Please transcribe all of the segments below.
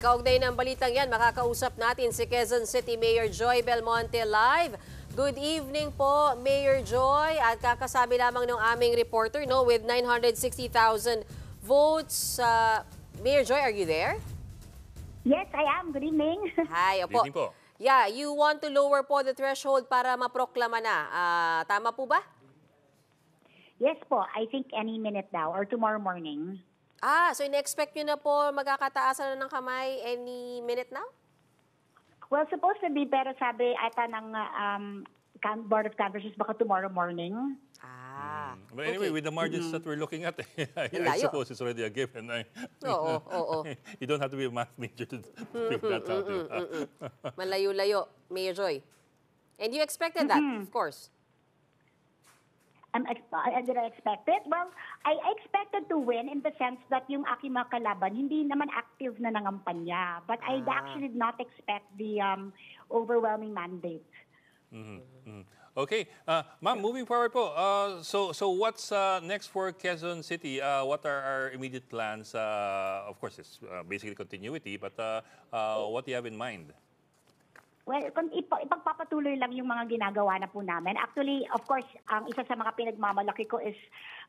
Kaugnay ng balitang yan, makakausap natin si Quezon City Mayor Joy Belmonte live. Good evening po, Mayor Joy. At kakasabi lamang ng aming reporter, no, with 960,000 votes. Mayor Joy, are you there? Yes, I am. Good evening. Hi, opo. Good evening po. Yeah, you want to lower po the threshold para maproklama na. Tama po ba? Yes po, I think any minute now or tomorrow morning. So in-expect nyo na po magkakataasan na ng kamay any minute now? Well, supposed to be, pero sabi ata ng Board of Canvassers baka tomorrow morning. But anyway, with the margins that we're looking at, I suppose it's already a given. Oo. You don't have to be a math major to figure that out. Malayo-layo, Mayor Joy. And you expected that, of course. Did I expect it? Well, I expected to win in the sense that yung aking mga kalaban hindi naman active na nangampanya. But I actually did not expect the overwhelming mandate. Okay. Ma'am, moving forward po. So what's next for Quezon City? What are our immediate plans? Of course, it's basically continuity, but what do you have in mind? Well, ipagpapatuloy lang yung mga ginagawa na po namin. Actually, of course, ang isa sa mga pinagmamalaki ko is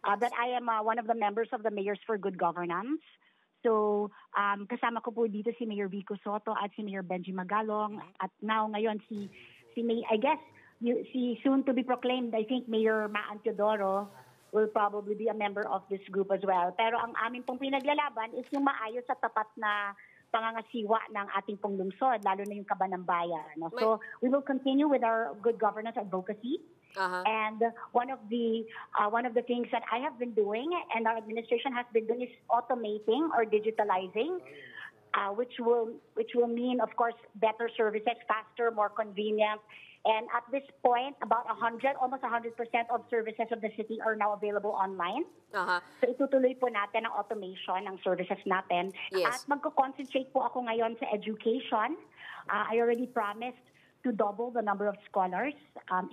that I am one of the members of the Mayors for Good Governance. So, kasama ko po dito si Mayor Vico Soto at si Mayor Benji Magalong. At now, ngayon, si soon to be proclaimed, I think, Mayor Maan Teodoro will probably be a member of this group as well. Pero ang amin pong pinaglalaban is yung maayos at tapat na pangangasiwa ng ating pong lungsod, lalo na yung kaban ng bayan. No? So, we will continue with our good governance advocacy. And one of the things that I have been doing and our administration has been doing is automating or digitalizing, which will mean, of course, better services, faster, more convenient. And at this point, about almost 100% of services of the city are now available online. So itutuloy po natin ang automation ng services natin. Yes. At magko-concentrate po ako ngayon sa education. I already promised to double the number of scholars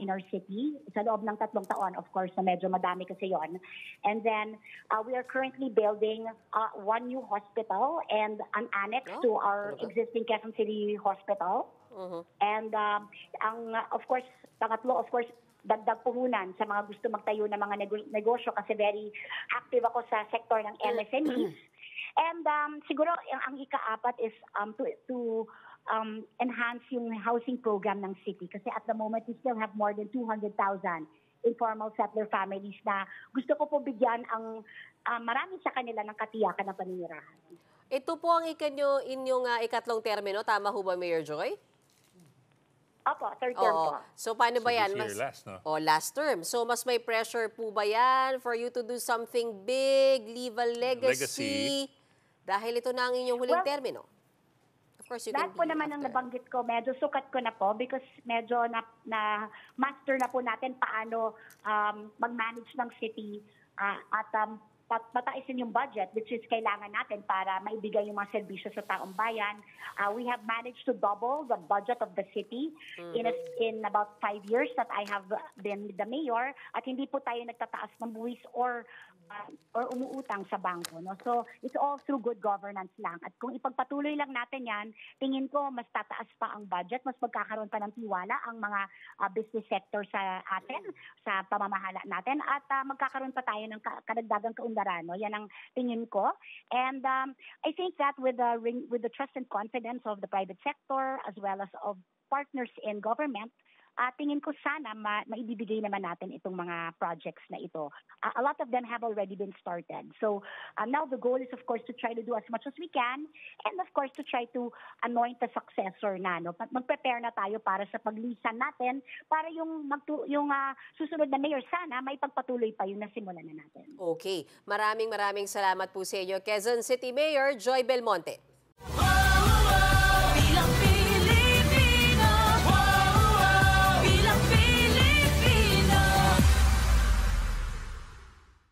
in our city. Sa loob ng 3 taon, of course, na medyo madami kasi yon. And then, we are currently building one new hospital and an annex to our existing Quezon City Hospital. And of course, pangatlo, of course, dagdag puhunan sa mga gusto magtayo ng mga negosyo kasi very active ako sa sektor ng MSMEs. And siguro ang ika-4 is to enhance yung housing program ng city kasi at the moment we still have more than 200,000 informal settler families na gusto ko po bigyan ang marami sa kanila ng katiyakan na paninirahan. Ito po ang inyong ikatlong termino, tama ho ba, Mayor Joy? Opo, third term po. So paano ba yan? This year last, no? Last term. So mas may pressure po ba yan for you to do something big, leave a legacy? Dahil ito na ang inyong huling termino. Of course, you can lahat po naman ang nabanggit ko, medyo sukat ko na po because medyo na master na po natin paano mag-manage ng city at pataisin yung budget which is kailangan natin para maibigay yung mga serbisyo sa taong bayan. We have managed to double the budget of the city in about 5 years that I have been the mayor at hindi po tayo nagtataas ng buwis or umuutang sa bangko. No? So, it's all through good governance lang. At kung ipagpatuloy lang natin yan, tingin ko mas tataas pa ang budget, mas magkakaroon pa ng tiwala ang mga business sector sa atin, sa pamamahala natin, at magkakaroon pa tayo ng karagdagang kaunlaran. No? Yan ang tingin ko. And I think that with the trust and confidence of the private sector as well as of partners in government, tingin ko sana maibibigay naman natin itong mga projects na ito. A lot of them have already been started. So now the goal is of course to try to do as much as we can and of course to try to anoint the successor na. No? Mag-prepare na tayo para sa paglisan natin para yung susunod na mayor sana may pagpatuloy pa yung nasimulan na natin. Okay. Maraming salamat po sa inyo. Quezon City Mayor Joy Belmonte.